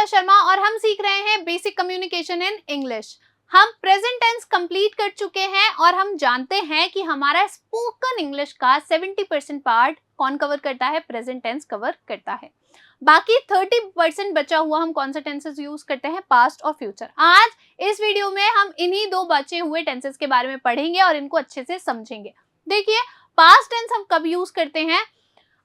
ममता शर्मा और हम सीख रहे हैं बेसिक कम्युनिकेशन इन इंग्लिश। हम प्रेजेंट टेंस कंप्लीट कर चुके हैं और हम जानते हैं कि हमारा स्पोकन इंग्लिश का 70% पार्ट कौन कवर करता है, प्रेजेंट टेंस कवर करता है। बाकी 30% बचा हुआ हम कौन सा टेंसेस यूज करते हैं, पास्ट और फ्यूचर। आज इस वीडियो में हम इन्हीं दो बचे हुए टेंसेस के बारे में पढ़ेंगे और इनको अच्छे से समझेंगे। देखिए, पास्ट टेंस हम कब यूज करते हैं?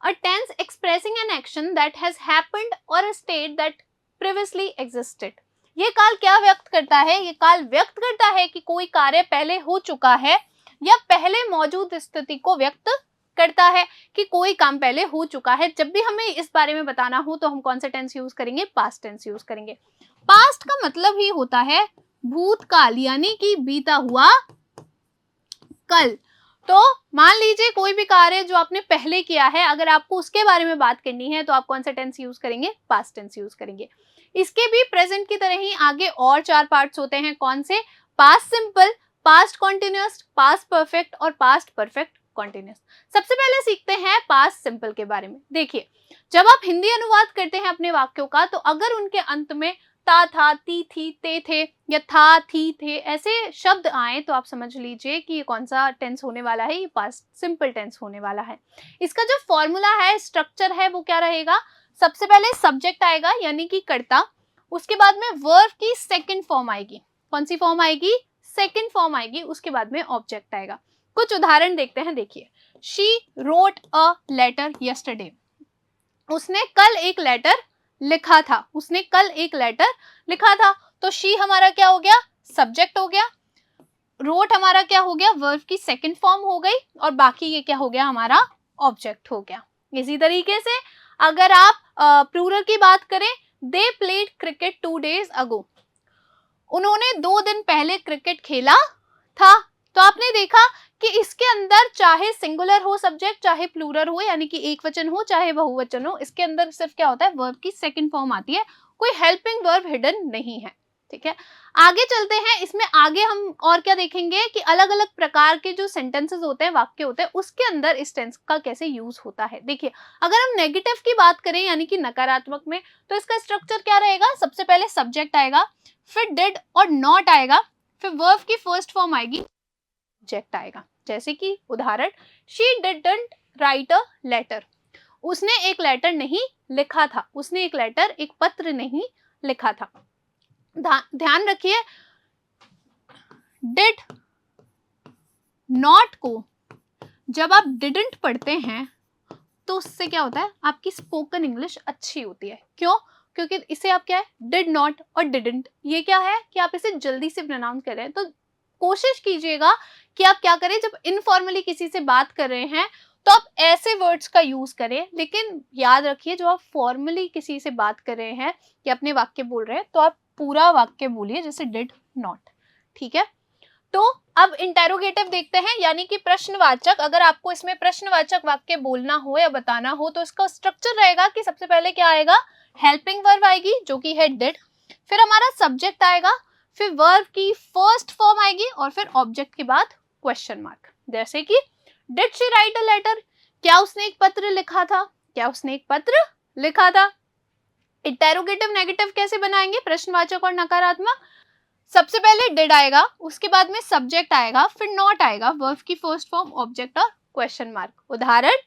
A tense expressing an action that has happened or a state that previously existed. ये काल क्या व्यक्त करता है? ये काल व्यक्त करता है कि कोई कार्य पहले हो चुका है या पहले मौजूद स्थिति को व्यक्त करता है कि कोई काम पहले हो चुका है। जब भी हमें इस बारे में बताना हो तो हम कौन सा टेंस यूज करेंगे? पास्ट टेंस यूज करेंगे। पास्ट का मतलब ही होता है भूतकाल, यानी कि बीता हुआ कल। तो मान लीजिए कोई भी कार्य जो आपने पहले किया है, अगर आपको उसके बारे में बात करनी है तो आप कौन सा टेंस यूज करेंगे? पास्ट टेंस यूज करेंगे। इसके भी प्रेजेंट की तरह ही आगे और 4 पार्ट्स होते हैं। कौन से? Past simple, past continuous, past perfect और पास्ट परफेक्ट कॉन्टिन्यूअस। सबसे पहले सीखते हैं पास्ट सिंपल के बारे में। देखिए, जब आप हिंदी अनुवाद करते हैं अपने वाक्यों का, तो अगर उनके अंत में ता, था, ती, थी, ते, थे या था, थी, थे ऐसे शब्द आए तो आप समझ लीजिए कि ये कौन सा टेंस होने वाला है, ये पास्ट सिंपल टेंस होने वाला है। इसका जो फॉर्मूला है, स्ट्रक्चर है, वो क्या रहेगा? सबसे पहले सब्जेक्ट आएगा यानी कि कर्ता, उसके बाद में वर्ब की सेकंड फॉर्म आएगी। कौन सी फॉर्म आएगी? सेकंड फॉर्म आएगी। उसके बाद में ऑब्जेक्ट आएगा। कुछ उदाहरण देखते हैं। देखिए, she wrote a letter yesterday. उसने कल एक लेटर लिखा था। उसने कल एक लेटर लिखा था। तो शी हमारा क्या हो गया? सब्जेक्ट हो गया। रोट हमारा क्या हो गया? वर्ब की सेकंड फॉर्म हो गई। और बाकी ये क्या हो गया? हमारा ऑब्जेक्ट हो गया। इसी तरीके से अगर आप प्लूरल की बात करें, they played cricket 2 days ago। उन्होंने 2 दिन पहले क्रिकेट खेला था। तो आपने देखा कि इसके अंदर चाहे सिंगुलर हो सब्जेक्ट, चाहे प्लूरल हो यानी कि एक वचन हो, चाहे बहुवचन हो, इसके अंदर सिर्फ क्या होता है? वर्ब की सेकंड फॉर्म आती है। कोई हेल्पिंग वर्ब हिडन नहीं है। ठीक है, आगे चलते हैं। इसमें आगे हम और क्या देखेंगे कि अलग अलग प्रकार के जो सेंटेंसेस होते हैं, वाक्य होते हैं, उसके अंदर इस टेंस का कैसे यूज होता है। देखिए, अगर हम नेगेटिव की बात करें यानी कि नकारात्मक में, तो इसका स्ट्रक्चर क्या रहेगा? सबसे पहले सब्जेक्ट आएगा, फिर डिड और नॉट आएगा, फिर वर्ब की फर्स्ट फॉर्म आएगी, ऑब्जेक्ट आएगा। जैसे कि उदाहरण, she didn't write a letter. उसने एक लेटर नहीं लिखा था। उसने एक लेटर, एक पत्र नहीं लिखा था। ध्यान रखिए, डिड नॉट को जब आप डिडंट पढ़ते हैं तो उससे क्या होता है? आपकी स्पोकन इंग्लिश अच्छी होती है। क्यों? क्योंकि इसे आप क्या है? डिड नॉट और डिडंट, ये क्या है कि आप इसे जल्दी से प्रोनाउंस कर रहे हैं। तो कोशिश कीजिएगा कि आप क्या करें, जब इनफॉर्मली किसी से बात कर रहे हैं तो आप ऐसे वर्ड्स का यूज करें। लेकिन याद रखिए, जो आप फॉर्मली किसी से बात कर रहे हैं या अपने वाक्य बोल रहे हैं, तो आप पूरा वाक्य बोलिए, जैसे डिड नॉट। ठीक है, तो अब इंटेरोगेटिव देखते हैं, यानी कि प्रश्नवाचक। अगर आपको इसमें प्रश्नवाचक वाक्य बोलना हो या बताना हो तो इसका स्ट्रक्चर रहेगा कि सबसे पहले क्या आएगा? हेल्पिंग वर्ब आएगी जो कि है डिड, फिर हमारा सब्जेक्ट आएगा, फिर वर्ब की फर्स्ट फॉर्म आएगी और फिर ऑब्जेक्ट के बाद क्वेश्चन मार्क। जैसे कि did she write a letter? क्या उसने एक पत्र लिखा था? क्या उसने एक पत्र लिखा था? इंटेरोगेटिव नेगेटिव कैसे बनाएंगे? प्रश्नवाचक और नकारात्मक। सबसे पहले डिड आएगा, उसके बाद में सब्जेक्ट आएगा, फिर नॉट आएगा, वर्ब की फर्स्ट फॉर्म, ऑब्जेक्ट और क्वेश्चन मार्क। उदाहरण,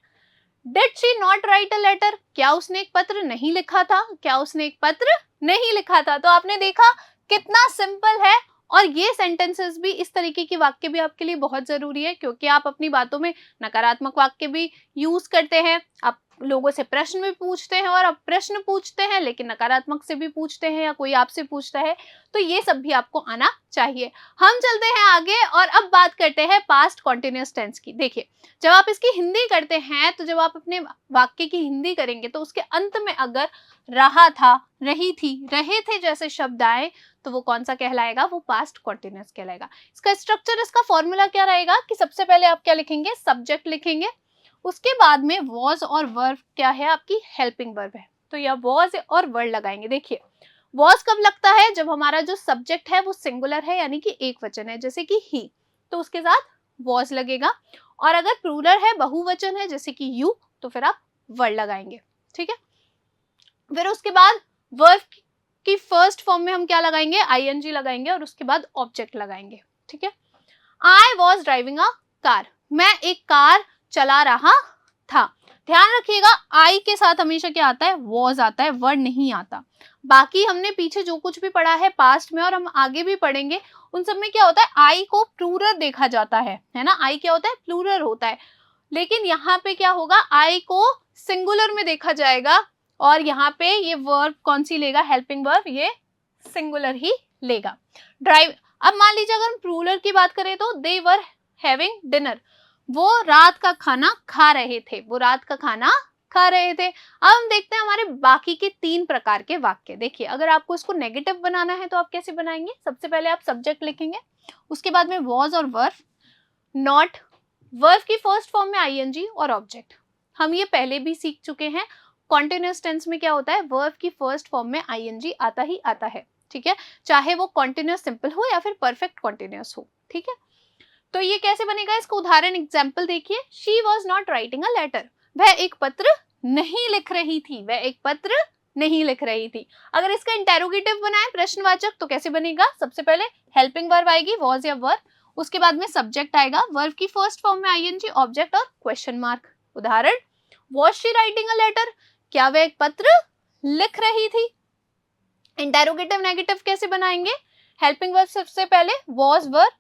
did she not write a letter? क्या उसने एक पत्र नहीं लिखा था? क्या उसने एक पत्र नहीं लिखा था? तो आपने देखा कितना सिंपल है। और ये सेंटेंसेस भी, इस तरीके की वाक्य भी आपके लिए बहुत जरूरी है, क्योंकि आप अपनी बातों में नकारात्मक वाक्य भी यूज करते हैं। आप लोगों से प्रश्न भी पूछते हैं और आप प्रश्न पूछते हैं लेकिन नकारात्मक से भी पूछते हैं, या कोई आपसे पूछता है, तो ये सब भी आपको आना चाहिए। हम चलते हैं आगे और अब बात करते हैं पास्ट कॉन्टिन्यूअस टेंस की। देखिए, जब आप इसकी हिंदी करते हैं, तो जब आप अपने वाक्य की हिंदी करेंगे तो उसके अंत में अगर रहा था, रही थी, रहे थे जैसे शब्द आए तो वो कौन सा कहलाएगा? वो पास्ट कॉन्टिन्यूअस कहलाएगा। इसका स्ट्रक्चर, इसका फॉर्मूला क्या रहेगा कि सबसे पहले आप क्या लिखेंगे? सब्जेक्ट लिखेंगे, उसके बाद में वॉज और वर्ब क्या है? आपकी हेल्पिंग वर्ब है। तो यह वॉज और वर्ड लगाएंगे। देखिए, वॉज कब लगता है? जब हमारा जो सब्जेक्ट है वो सिंगुलर है यानी कि एक वचन है, जैसे कि ही, तो उसके साथ वॉज लगेगा। और अगर प्लूरल है, बहुवचन है, जैसे कि यू, तो फिर आप वर्ड लगाएंगे। ठीक है, फिर उसके बाद वर्ब की फर्स्ट फॉर्म में हम क्या लगाएंगे, आईएनजी लगाएंगे और उसके बाद ऑब्जेक्ट लगाएंगे, ठीक है। I was driving a car, मैं एक कार चला रहा था। ध्यान रखिएगा आई के साथ हमेशा क्या आता है, वॉज आता है, वर्ड नहीं आता। बाकी हमने पीछे जो कुछ भी पढ़ा है पास्ट में और हम आगे भी पढ़ेंगे उन सब में क्या होता है, आई को प्लूरल देखा जाता है ना, आई क्या होता है, प्लूरल होता है। लेकिन यहाँ पे क्या होगा, आई को सिंगुलर में देखा जाएगा और यहाँ पे ये वर्ब कौन सी लेगा, हेल्पिंग वर्ब, ये सिंगुलर ही लेगा। ड्राइव, अब मान लीजिए अगर हम प्लूरल की बात करें तो दे वर हैविंग डिनर, वो रात का खाना खा रहे थे, वो रात का खाना खा रहे थे। अब हम देखते हैं हमारे बाकी के 3 प्रकार के वाक्य। देखिए अगर आपको इसको नेगेटिव बनाना है तो आप कैसे बनाएंगे, सबसे पहले आप सब्जेक्ट लिखेंगे, उसके बाद में वॉज और वर्ब, नॉट, वर्ब की फर्स्ट फॉर्म में आईएनजी और ऑब्जेक्ट। हम ये पहले भी सीख चुके हैं, कॉन्टिन्यूअस टेंस में क्या होता है, वर्ब की फर्स्ट फॉर्म में आईएनजी आता ही आता है, ठीक है, चाहे वो कॉन्टिन्यूअस सिंपल हो या फिर परफेक्ट कॉन्टिन्यूअस हो, ठीक है। तो ये कैसे बनेगा, इसका उदाहरण एग्जाम्पल देखिए। She was not writing a letter, वह एक पत्र नहीं लिख रही थी, वह एक पत्र नहीं लिख रही थी। अगर इसका इंटेरोगेटिव बनाए प्रश्नवाचक तो कैसे बनेगा, सबसे पहले हेल्पिंग वर्ब आएगी, वॉज या वर्ब, उसके बाद में सब्जेक्ट आएगा, वर्ब की फर्स्ट फॉर्म में आईएनजी, ऑब्जेक्ट और क्वेश्चन मार्क। उदाहरण, was she writing a letter, क्या वह एक पत्र लिख रही थी। इंटेरोगेटिव नेगेटिव कैसे बनाएंगे, हेल्पिंग वर्ब सबसे पहले, was verb,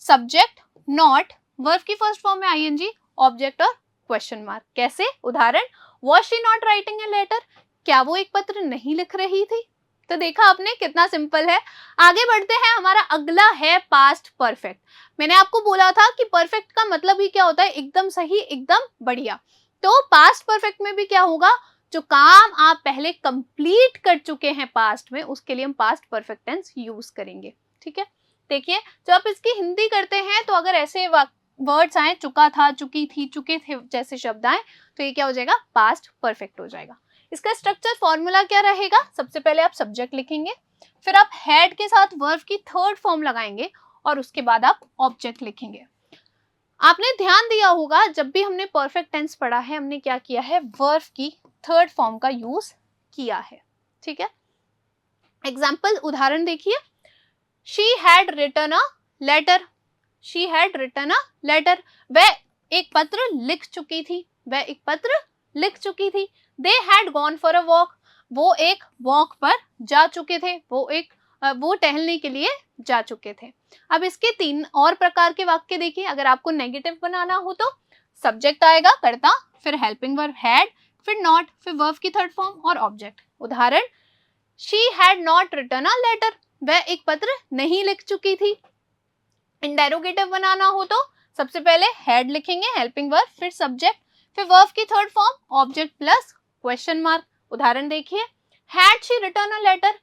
subject not, verb की फर्स्ट फॉर्म में आईएनजी, ऑब्जेक्ट और क्वेश्चन मार्क। कैसे, उदाहरण, was she not writing a letter, क्या वो एक पत्र नहीं लिख रही थी। तो देखा आपने कितना सिंपल है। आगे बढ़ते हैं, हमारा अगला है पास्ट परफेक्ट। मैंने आपको बोला था कि परफेक्ट का मतलब ही क्या होता है, एकदम सही, एकदम बढ़िया। तो पास्ट परफेक्ट में भी क्या होगा, जो काम आप पहले कंप्लीट कर चुके हैं पास्ट में, उसके लिए हम पास्ट परफेक्ट टेंस यूज करेंगे, ठीक है। देखिए जब आप इसकी हिंदी करते हैं तो अगर ऐसे वर्ड्स आए, चुका था, चुकी थी, चुके थे जैसे शब्द आए, तो ये क्या हो जाएगा, पास्ट परफेक्ट हो जाएगा। इसका स्ट्रक्चर फॉर्मूला क्या रहेगा, सबसे पहले आप सब्जेक्ट लिखेंगे, फिर आप हैड के साथ वर्ब की थर्ड फॉर्म लगाएंगे और उसके बाद आप ऑब्जेक्ट लिखेंगे। आपने ध्यान दिया होगा जब भी हमने परफेक्ट टेंस पढ़ा है हमने क्या किया है, वर्ब की थर्ड फॉर्म का यूज किया है, ठीक है। एग्जाम्पल, उदाहरण देखिए, she had written a letter, she had written a letter, वह एक पत्र लिख चुकी थी, वह एक पत्र लिख चुकी थी। They had gone for a walk, वो एक वॉक पर जा चुके थे, वो टहलने के लिए जा चुके थे। अब इसके 3 और प्रकार के वाक्य देखिए। अगर आपको नेगेटिव बनाना हो तो सब्जेक्ट आएगा कर्ता, फिर हेल्पिंग वर्ब हैड, फिर नॉट, फिर वर्ब की थर्ड फॉर्म और ऑब्जेक्ट। उदाहरण, she had not written a letter, वह एक पत्र नहीं लिख चुकी थी। इंटेरोगेटिव बनाना हो तो सबसे पहले हैड लिखेंगे, हेल्पिंग वर्ब, फिर सब्जेक्ट, फिर वर्ब की third form, object plus question mark. उदाहरण देखिए, had she written a letter,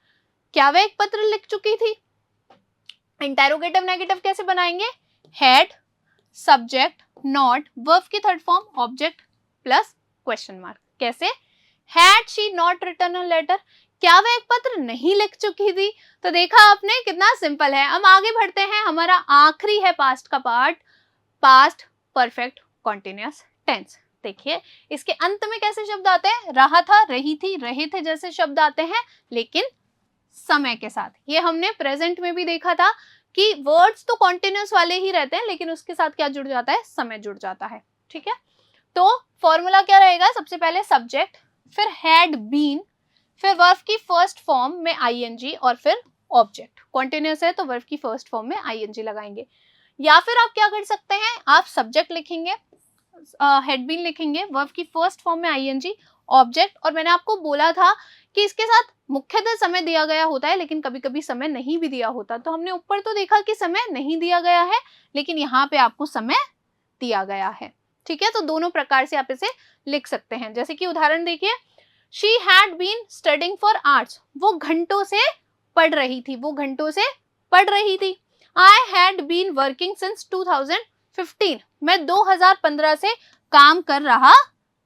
क्या वह एक पत्र लिख चुकी थी। इंटेरोगेटिव नेगेटिव कैसे बनाएंगे, हैड, सब्जेक्ट, नॉट, वर्ब की third form, object plus question mark. कैसे, had she not written a letter, क्या वह एक पत्र नहीं लिख चुकी थी। तो देखा आपने कितना सिंपल है। हम आगे बढ़ते हैं, हमारा आखिरी है पास्ट का part, past perfect continuous tense. देखिए इसके अंत में कैसे शब्द आते हैं, रहा था, रही थी, रहे थे जैसे शब्द आते हैं, लेकिन समय के साथ। ये हमने प्रेजेंट में भी देखा था कि वर्ड्स तो कॉन्टिन्यूअस वाले ही रहते हैं, लेकिन उसके साथ क्या जुड़ जाता है, समय जुड़ जाता है, ठीक है। तो फॉर्मूला क्या रहेगा, सबसे पहले सब्जेक्ट, फिर हैड बीन, फिर वर्ब की फर्स्ट फॉर्म में आईएनजी और फिर ऑब्जेक्ट। कॉन्टिन्यूअस है तो वर्ब की फर्स्ट फॉर्म में आईएनजी लगाएंगे। या फिर आप क्या कर सकते हैं, आप सब्जेक्ट लिखेंगे, हैड बीन लिखेंगे, वर्ब की फर्स्ट फॉर्म में आईएनजी, ऑब्जेक्ट, और मैंने आपको बोला था कि इसके साथ मुख्यतः समय दिया गया होता है, लेकिन कभी कभी समय नहीं भी दिया होता। तो हमने ऊपर तो देखा कि समय नहीं दिया गया है, लेकिन यहाँ पे आपको समय दिया गया है, ठीक है। तो दोनों प्रकार से आप इसे लिख सकते हैं। जैसे कि उदाहरण देखिए, she had been studying for hours, वो घंटों से पढ़ रही थी, वो घंटों से पढ़ रही थी। I had been working since 2015, मैं 2015 से काम कर रहा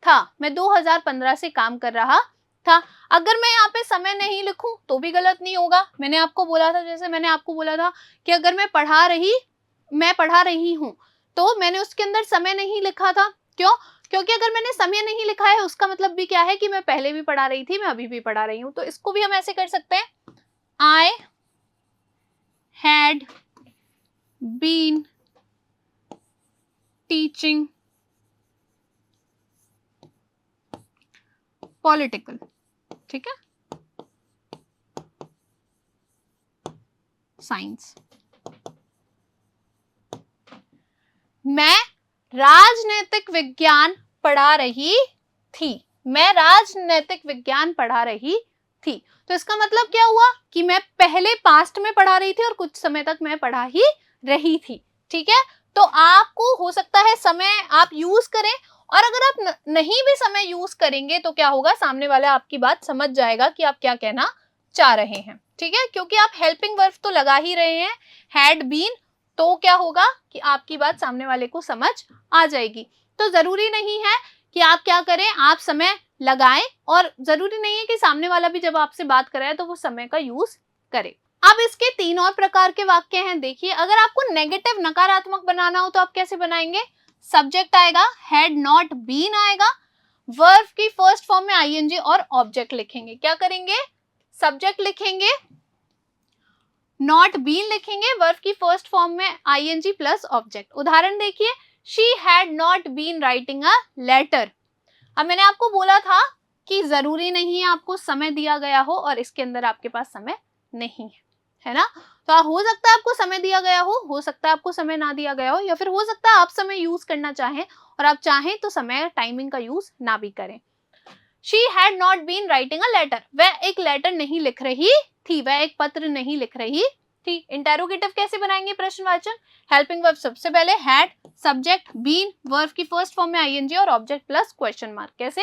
था, मैं 2015 से काम कर रहा था। अगर मैं यहाँ पे समय नहीं लिखूं तो भी गलत नहीं होगा। मैंने आपको बोला था, जैसे मैंने आपको बोला था कि अगर मैं पढ़ा रही हूँ तो मैंने उसके अंदर समय नहीं लिखा था। क्यों? क्योंकि अगर मैंने समय नहीं लिखा है उसका मतलब भी क्या है कि मैं पहले भी पढ़ा रही थी, मैं अभी भी पढ़ा रही हूँ। तो इसको भी हम ऐसे कर सकते हैं, I had been teaching political, ठीक है, साइंस। मैं राजनीतिक विज्ञान पढ़ा रही थी। मैं राजनीतिक विज्ञान पढ़ा रही थी। तो इसका मतलब क्या हुआ कि मैं पहले पास्ट में पढ़ा रही थी और कुछ समय तक मैं पढ़ा ही रही थी। ठीक है, तो आपको हो सकता है समय आप यूज करें, और अगर आप नहीं भी समय यूज करेंगे तो क्या होगा, सामने वाला आपकी बात समझ जाएगा कि आप क्या कहना चाह रहे हैं। ठीक है, क्योंकि आप हेल्पिंग वर्ब तो लगा ही रहे हैं, हैड बीन, तो क्या होगा कि आपकी बात सामने वाले को समझ आ जाएगी। तो जरूरी नहीं है कि आप क्या करें, आप समय लगाएं, और जरूरी नहीं है कि सामने वाला भी जब आपसे बात कराए तो वो समय का यूज करे। अब इसके 3 और प्रकार के वाक्य हैं। देखिए, अगर आपको नेगेटिव नकारात्मक बनाना हो तो आप कैसे बनाएंगे, सब्जेक्ट आएगा, हैड नॉट बीन आएगा, वर्ब की फर्स्ट फॉर्म में आईएनजी और ऑब्जेक्ट लिखेंगे। क्या करेंगे, सब्जेक्ट लिखेंगे, नॉट बीन लिखेंगे, वर्ब की फर्स्ट फॉर्म में आईएनजी प्लस ऑब्जेक्ट। उदाहरण देखिए, she had not been writing a letter. अब मैंने आपको बोला था कि जरूरी नहीं है आपको समय दिया गया हो और इसके अंदर आपके पास समय नहीं है ना। तो हो सकता है आपको समय दिया गया हो सकता है आपको समय ना दिया गया हो, या फिर हो सकता है आप समय यूज करना चाहें और आप चाहें तो समय टाइमिंग का यूज ना भी करें। She had not been writing a letter, वह एक लेटर नहीं लिख रही थी, वह एक पत्र नहीं लिख रही थी। इंटेरोगेटिव कैसे बनाएंगे, प्रश्नवाचक, हेल्पिंग वर्ब सबसे पहले हैड, सब्जेक्ट बीन, वर्ब की फर्स्ट फॉर्म में आईएनजी और ऑब्जेक्ट प्लस क्वेश्चन मार्क। कैसे,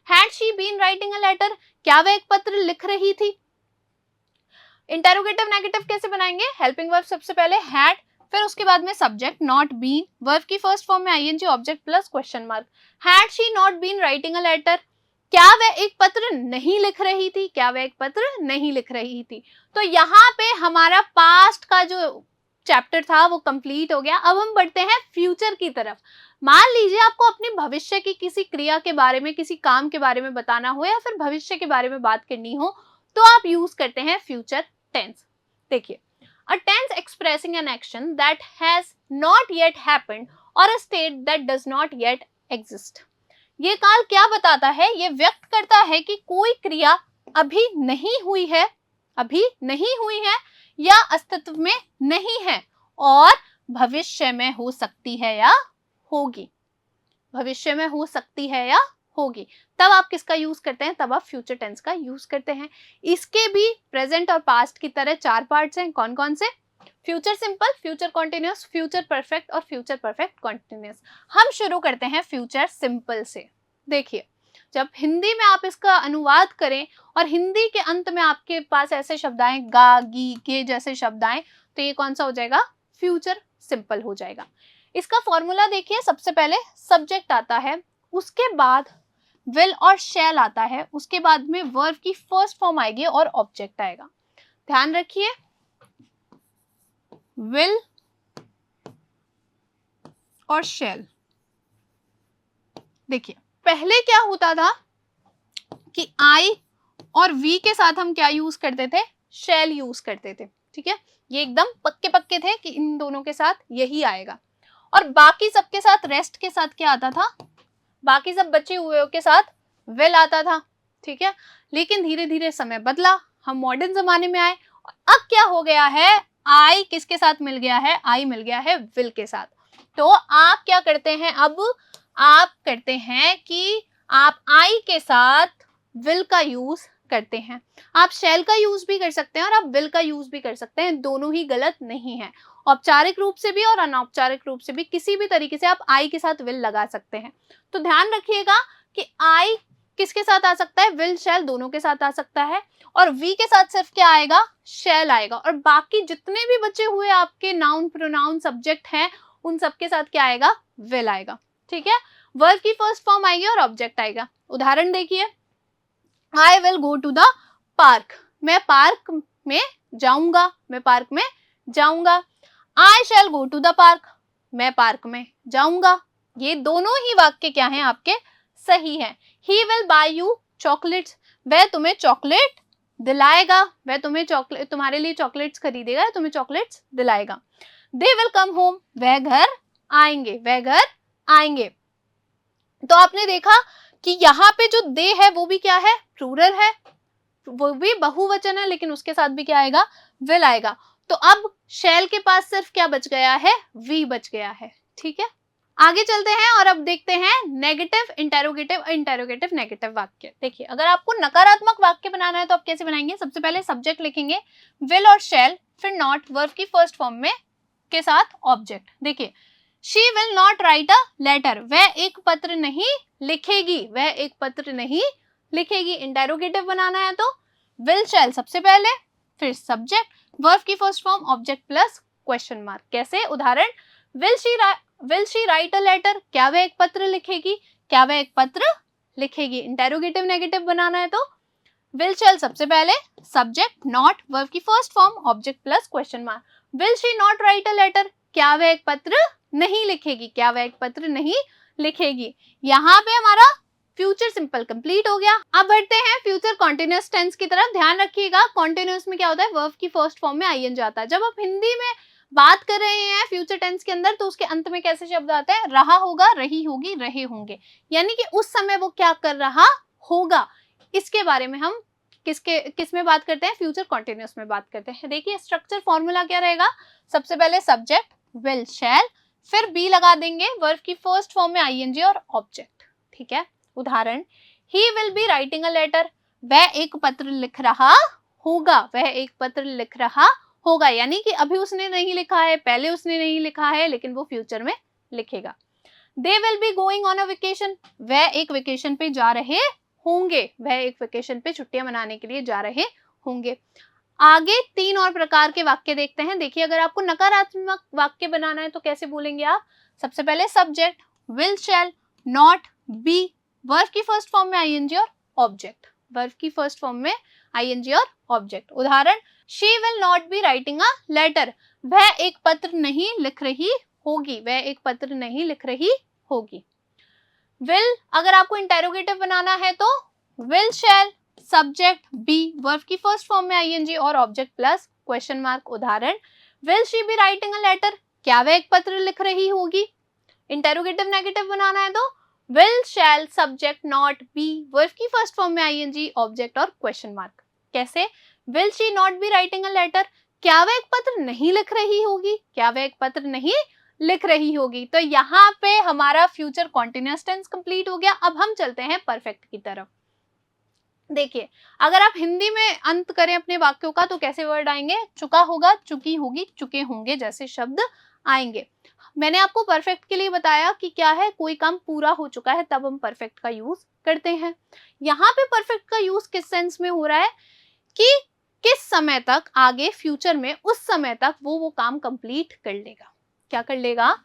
had she been writing a letter, क्या वह एक पत्र लिख रही थी। इंटेरोगेटिव नेगेटिव कैसे बनाएंगे, हेल्पिंग वर्ब सबसे पहले हैड, फिर उसके बाद में सब्जेक्ट नॉट बीन, वर्ब की फर्स्ट फॉर्म में ING, object plus question mark. Had she not been writing a letter, क्या वह एक पत्र नहीं लिख रही थी, क्या वह एक पत्र नहीं लिख रही थी। तो यहाँ पे हमारा पास्ट का जो चैप्टर था वो कंप्लीट हो गया। अब हम बढ़ते हैं फ्यूचर की तरफ। मान लीजिए आपको अपने भविष्य की किसी क्रिया के बारे में, किसी काम के बारे में बताना हो, या फिर भविष्य के बारे में बात करनी हो, तो आप यूज करते हैं फ्यूचर टेंस। देखिए, a tense expressing an action that has not yet happened और a state that does not yet exist. ये काल क्या बताता है, ये व्यक्त करता है कि कोई क्रिया अभी नहीं हुई है, अभी नहीं हुई है या अस्तित्व में नहीं है, और भविष्य में हो सकती है या होगी, भविष्य में हो सकती है या होगी। तब आप किसका यूज करते हैं, तब आप फ्यूचर टेंस का यूज करते हैं। इसके भी प्रेजेंट और पास्ट की तरह 4 पार्ट्स हैं। कौन कौन से, future simple, future continuous, future perfect और फ्यूचर परफेक्ट कॉन्टिन्यूअस। हम शुरू करते हैं फ्यूचर सिंपल से। देखिए, जब हिंदी में आप इसका अनुवाद करें और हिंदी के अंत में आपके पास ऐसे शब्द आए, गा, गी, के जैसे शब्द आए, तो ये कौन सा हो जाएगा, फ्यूचर सिंपल हो जाएगा। इसका फॉर्मूला देखिए, सबसे पहले सब्जेक्ट आता है, उसके बाद विल और शैल आता है, उसके बाद में वर्ब की फर्स्ट फॉर्म आएगी और ऑब्जेक्ट आएगा। ध्यान रखिए, विल और शैल। देखिए, पहले क्या होता था कि आई और वी के साथ हम क्या यूज करते थे, शैल यूज करते थे। ठीक है, ये एकदम पक्के पक्के थे कि इन दोनों के साथ यही आएगा, और बाकी सबके साथ, रेस्ट के साथ क्या आता था, बाकी सब बचे हुए के साथ विल आता था। ठीक है, लेकिन धीरे धीरे समय बदला, हम मॉडर्न जमाने में आए, अब क्या हो गया है, आई किसके साथ मिल गया है, आई मिल गया है विल के साथ। तो आप क्या करते हैं, अब आप करते हैं कि आप आई के साथ विल का यूज करते हैं। आप शैल का यूज भी कर सकते हैं और आप विल का यूज भी कर सकते हैं, दोनों ही गलत नहीं है। औपचारिक रूप से भी और अनौपचारिक रूप से भी किसी भी तरीके से आप आई के साथ विल लगा सकते हैं। तो ध्यान रखिएगा कि आई किसके साथ आ सकता है, विल शैल दोनों के साथ आ सकता है, और वी के साथ सिर्फ क्या आएगा, शैल आएगा, और बाकी जितने भी बचे हुए आपके नाउन, प्रोनाउन, सब्जेक्ट हैं, उन सबके साथ क्या आएगा, विल आएगा। ठीक है, वर्ब की फर्स्ट फॉर्म आएगी और ऑब्जेक्ट आएगा। उदाहरण देखिए, I will go to the park, मैं पार्क में जाऊंगा, मैं पार्क में जाऊंगा। I shall go to the park, मैं पार्क में जाऊंगा। ये दोनों ही वाक्य क्या हैं, आपके सही हैं। He will buy you chocolates, वह तुम्हें चॉकलेट दिलाएगा, वह तुम्हें चॉकलेट, तुम्हारे लिए चॉकलेट्स खरीदेगा, तुम्हें चॉकलेट्स दिलाएगा। दे विल कम होम, वह घर आएंगे, वह घर आएंगे। तो आपने देखा कि यहाँ पे जो दे है वो भी क्या है, प्लूरल है, वो भी बहुवचन है, लेकिन उसके साथ भी क्या आएगा, विल आएगा। तो अब शैल के पास सिर्फ क्या बच गया है, वी बच गया है। ठीक है, आगे चलते हैं और अब देखते हैं नेगेटिव इंटेरोगेटिव, इंटेरोगेटिव नेगेटिव वाक्य। देखिए, अगर आपको नकारात्मक वाक्य बनाना है तो आप कैसे बनाएंगे, सबसे पहले सब्जेक्ट लिखेंगे विल और शैल, फिर नॉट वर्ब की फर्स्ट फॉर्म में के साथ ऑब्जेक्ट। देखिए, she will not write a letter, वह एक पत्र नहीं लिखेगी, वह एक पत्र नहीं लिखेगी। इंटेरोगेटिव बनाना है तो विल शैल सबसे पहले, फिर सब्जेक्ट, वर्ब की first form object plus question mark. कैसे, उदाहरण, will she write a letter, क्या वह एक पत्र लिखेगी, क्या वह एक पत्र लिखेगी। इंटेरोगेटिव नेगेटिव बनाना है तो विल शैल सबसे पहले, सब्जेक्ट, नॉट, वर्ब की first form, object plus question mark. Will she not write a letter, क्या वह एक पत्र नहीं लिखेगी, क्या वह एक पत्र नहीं लिखेगी। यहाँ पे हमारा फ्यूचर सिंपल कंप्लीट हो गया। अब बढ़ते हैं फ्यूचर कॉन्टिन्यूअस टेंस की तरफ। ध्यान रखिएगा, कॉन्टिन्यूअस में क्या होता है, वर्ब की फर्स्ट फॉर्म में आईएनजी जाता है। जब आप हिंदी में बात कर रहे हैं फ्यूचर टेंस के अंदर, तो उसके अंत में कैसे शब्द आता है, रहा होगा, रही होगी, रहे होंगे, यानी कि उस समय वो क्या कर रहा होगा। इसके बारे में हम किस में बात करते हैं, फ्यूचर कॉन्टिन्यूअस में बात करते हैं। देखिए, स्ट्रक्चर फॉर्मूला क्या रहेगा, सबसे पहले सब्जेक्ट विल शैल, फिर बी लगा देंगे, वर्ब की फर्स्ट फॉर्म में आईएनजी और ऑब्जेक्ट। ठीक है, उदाहरण, he will be writing a letter, वह एक पत्र लिख रहा होगा, वह एक पत्र लिख रहा होगा, यानी कि अभी उसने नहीं लिखा है, पहले उसने नहीं लिखा है, लेकिन वो फ्यूचर में लिखेगा। They will be going on a vacation, वह एक वेकेशन पे जा रहे होंगे, वह एक वेकेशन पे छुट्टियां मनाने के लिए जा रहे होंगे। आगे तीन और प्रकार के वाक्य देखते हैं। देखिए, अगर आपको नकारात्मक वाक्य बनाना है तो कैसे बोलेंगे आप, सबसे पहले subject will shall, not, be, verb की फर्स्ट फॉर्म में आईएनजी और ऑब्जेक्ट, वर्ब की फर्स्ट फॉर्म में आईएनजी और ऑब्जेक्ट। उदाहरण, she will not be writing a letter, वह एक पत्र नहीं लिख रही होगी, वह एक पत्र नहीं लिख रही होगी। विल अगर आपको इंटेरोगेटिव बनाना है तो will shall, subject be, verb की फर्स्ट फॉर्म में आईएनजी और ऑब्जेक्ट प्लस क्वेश्चन मार्क। उदाहरण, will she be writing a letter, क्या वह एक पत्र लिख रही होगी। इंटेरोगेटिव नेगेटिव बनाना है तो will shall, subject, not, be, verb की फर्स्ट फॉर्म में आईएनजी, ऑब्जेक्ट और क्वेश्चन मार्क। कैसे, will she not be writing a letter, क्या वह एक पत्र नहीं लिख रही होगी, क्या वह एक पत्र नहीं लिख रही होगी। तो यहाँ पे हमारा फ्यूचर कॉन्टिन्यूअस टेंस कंप्लीट हो गया। अब हम चलते हैं परफेक्ट की तरफ। देखिए, अगर आप हिंदी में अंत करें अपने वाक्यों का तो कैसे वर्ड आएंगे, चुका होगा, चुकी होगी, चुके होंगे जैसे शब्द आएंगे। मैंने आपको परफेक्ट के लिए बताया कि क्या है, कोई काम पूरा हो चुका है तब हम परफेक्ट का यूज करते हैं। यहाँ पे परफेक्ट का यूज किस सेंस में हो रहा है कि किस समय तक, आगे फ्यूचर में उस समय तक वो काम कंप्लीट कर लेगा। क्या कर लेगा,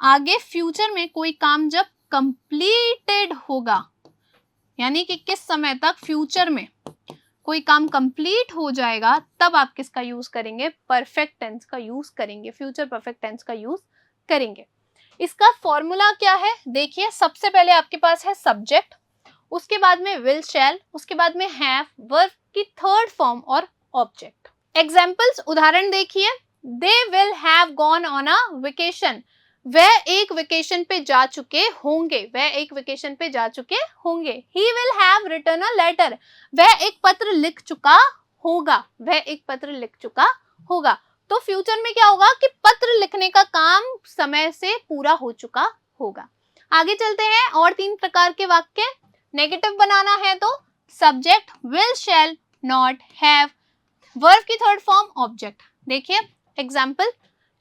आगे फ्यूचर में कोई काम जब कंप्लीटेड होगा, यानी कि किस समय तक फ्यूचर में कोई काम कंप्लीट हो जाएगा, तब आप किसका यूज करेंगे, परफेक्ट टेंस का यूज करेंगे, फ्यूचर परफेक्ट टेंस का यूज करेंगे। इसका फॉर्मूला क्या है, देखिए, सबसे पहले आपके पास है सब्जेक्ट, उसके बाद में विल शैल, उसके बाद में हैव, वर्ब की थर्ड फॉर्म और ऑब्जेक्ट। एग्जाम्पल्स, उदाहरण देखिए, दे will have gone on a vacation, वह एक वेकेशन पे जा चुके होंगे, वह एक वेकेशन पे जा चुके होंगे। He will have written a letter, वह एक पत्र लिख चुका होगा, वह एक पत्र लिख चुका होगा। तो फ्यूचर में क्या होगा कि पत्र लिखने का काम समय से पूरा हो चुका होगा। आगे चलते हैं और तीन प्रकार के वाक्य। नेगेटिव बनाना है तो subject will shall, not, have, verb की थर्ड फॉर्म, ऑब्जेक्ट। देखिए example,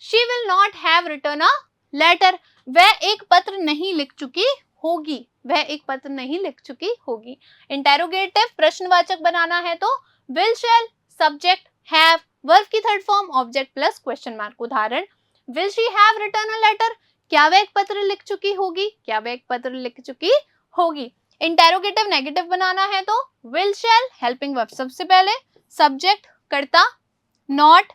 she will not have written a letter, वह एक पत्र नहीं लिख चुकी होगी, वह एक पत्र नहीं लिख चुकी होगी। इंटेरोगेटिव प्रश्नवाचक बनाना है तो will shall, subject, have, verb की third form, object plus question mark. उदाहरण, will she have written a letter, क्या वह एक पत्र लिख चुकी होगी, क्या वह एक पत्र लिख चुकी होगी। इंटेरोगेटिव नेगेटिव बनाना है तो विल शैल, हेल्पिंग वर्ब सबसे पहले, सब्जेक्ट कर्ता, नॉट,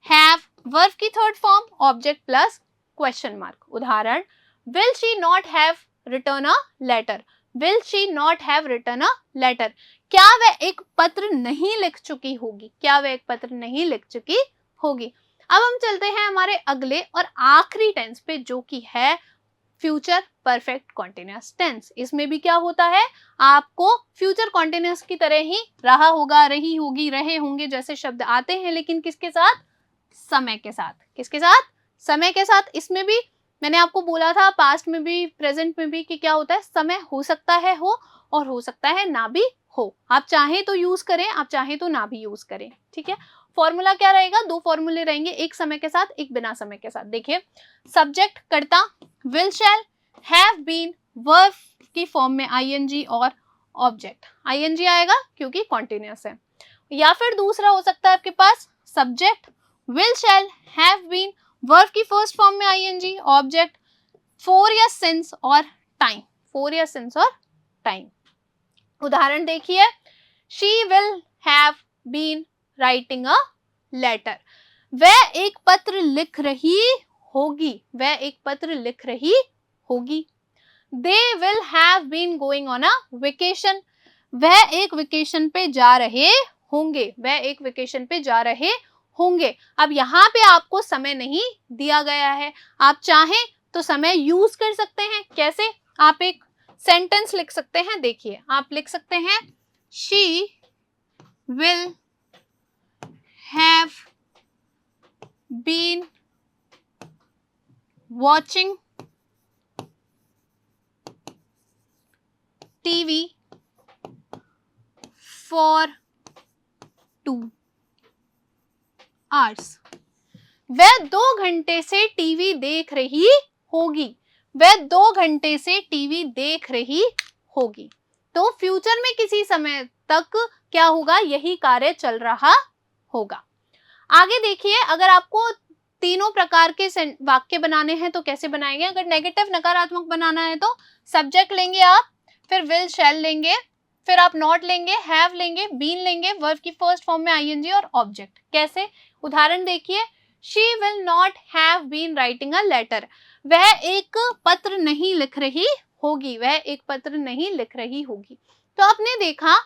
हैव, वर्ब की third form, object plus question mark. उदाहरण, will she not have return a letter, will she not have written a letter, क्या वह एक पत्र नहीं लिख चुकी होगी, क्या वह एक पत्र नहीं लिख चुकी होगी। अब हम चलते हैं हमारे अगले और आखिरी टेंस पे, जो कि है फ्यूचर परफेक्ट कॉन्टिन्यूअस टेंस। इसमें भी क्या होता है, आपको फ्यूचर कॉन्टिन्यूअस की तरह ही रहा होगा, रही होगी, रहे होंगे जैसे शब्द आते हैं, लेकिन किसके साथ, समय के साथ। किसके साथ, समय के साथ। इसमें भी मैंने आपको बोला था पास्ट में भी प्रेजेंट में भी कि क्या होता है, समय हो सकता है हो और हो सकता है ना भी हो। आप चाहें तो यूज करें, आप चाहें तो ना भी यूज करें, ठीक है। फॉर्मूला क्या रहेगा, दो फॉर्मूले रहेंगे, एक समय के साथ, एक बिना समय के साथ। देखिए, सब्जेक्ट कर्ता will shall, have been verb की फॉर्म में आईएनजी और ऑब्जेक्ट आईएनजी आएगा क्योंकि कॉन्टिन्यूअस है। या फिर दूसरा हो सकता है आपके पास subject will shall, have been verb की फर्स्ट फॉर्म में आईएनजी, ऑब्जेक्ट फॉर या सिंस और टाइम, फॉर या सिंस और टाइम। उदाहरण देखिए, she will have been writing a letter, वह एक पत्र लिख रही होगी, वह एक पत्र लिख रही होगी। They will have been going on a vacation, वह एक वेकेशन पे जा रहे होंगे, वह एक वेकेशन पे जा रहे होंगे। अब यहाँ पे आपको समय नहीं दिया गया है, आप चाहें तो समय यूज कर सकते हैं। कैसे, आप एक सेंटेंस लिख सकते हैं। देखिए, आप लिख सकते हैं she will have been watching TV for 2 hours, वह 2 घंटे से टीवी देख रही होगी, वह 2 घंटे से टीवी देख रही होगी। तो फ्यूचर में किसी समय तक क्या होगा, यही कार्य चल रहा होगा। आगे देखिए, अगर आपको तीनों प्रकार के वाक्य बनाने हैं तो कैसे बनाएंगे। अगर नेगेटिव नकारात्मक बनाना है तो सब्जेक्ट लेंगे आप, फिर विल शैल लेंगे, फिर आप नॉट लेंगे, हैव लेंगे, बीन लेंगे, वर्ब की फर्स्ट फॉर्म में आईएनजी और ऑब्जेक्ट। कैसे, उदाहरण देखिए, she will not have been writing a letter, वह एक पत्र नहीं लिख रही होगी, वह एक पत्र नहीं लिख रही होगी। तो आपने देखा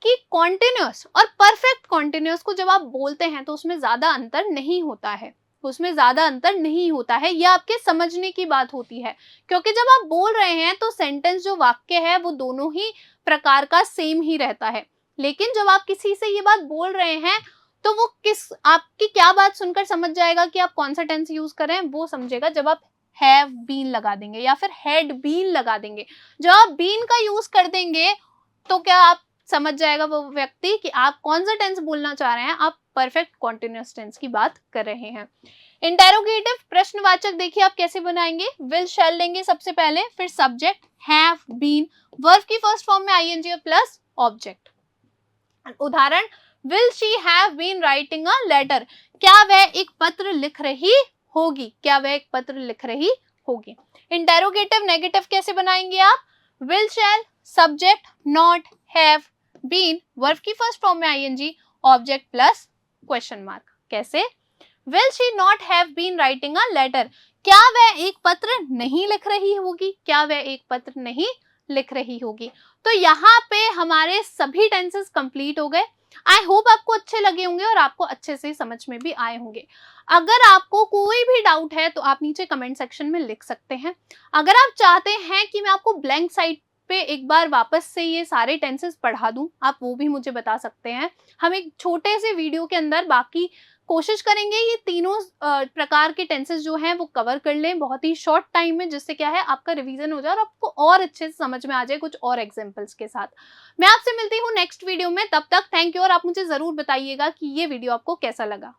कि कॉन्टिन्यूअस और परफेक्ट कॉन्टिन्यूअस को जब आप बोलते हैं तो उसमें ज्यादा अंतर नहीं होता है, उसमें ज्यादा अंतर नहीं होता है। यह आपके समझने की बात होती है, क्योंकि जब आप बोल रहे हैं तो सेंटेंस जो वाक्य है वो दोनों ही प्रकार का सेम ही रहता है। लेकिन जब आप किसी से ये बात बोल रहे हैं तो वो किस आपकी क्या बात सुनकर समझ जाएगा कि आप कौन सा टेंस यूज कर रहे हैं, वो समझेगा जब आप हैव बीन लगा देंगे या फिर हैड बीन लगा देंगे। जब आप बीन का यूज कर देंगे तो क्या आप समझ जाएगा वो व्यक्ति कि आप कौन सा टेंस बोलना चाह रहे हैं, आप परफेक्ट कॉन्टिन्यूअस टेंस की बात कर रहे हैं। इंटेरोगेटिव प्रश्नवाचक देखिए आप कैसे बनाएंगे, विल शैल लेंगे सबसे पहले, फिर सब्जेक्ट हैव बीन, वर्ब की फर्स्ट फॉर्म में आईएनजी प्लस ऑब्जेक्ट। उदाहरण, will she have been writing a letter, क्या वह एक पत्र लिख रही होगी, क्या वह एक पत्र लिख रही होगी। इंटेरोगेटिव नेगेटिव कैसे बनाएंगे आप, will shall, subject not, have, been, verb की फर्स्ट फॉर्म में ING, object plus question mark. कैसे, will she not have been writing a letter, क्या वह एक पत्र नहीं लिख रही होगी, क्या वह एक पत्र नहीं लिख रही होगी। तो यहाँ पे हमारे सभी टेंसेस कंप्लीट हो गए। आई होप आपको अच्छे लगे होंगे और आपको अच्छे से समझ में भी आए होंगे। अगर आपको कोई भी डाउट है तो आप नीचे कमेंट सेक्शन में लिख सकते हैं। अगर आप चाहते हैं कि मैं आपको ब्लैंक साइट पे एक बार वापस से ये सारे टेंसेस पढ़ा दूं, आप वो भी मुझे बता सकते हैं। हम एक छोटे से वीडियो के अंदर बाकी कोशिश करेंगे ये तीनों प्रकार के टेंसेस जो हैं वो कवर कर लें बहुत ही शॉर्ट टाइम में, जिससे क्या है आपका रिवीजन हो जाए और आपको और अच्छे से समझ में आ जाए कुछ और एग्जांपल्स के साथ। मैं आपसे मिलती हूँ नेक्स्ट वीडियो में, तब तक थैंक यू। और आप मुझे जरूर बताइएगा कि ये वीडियो आपको कैसा लगा।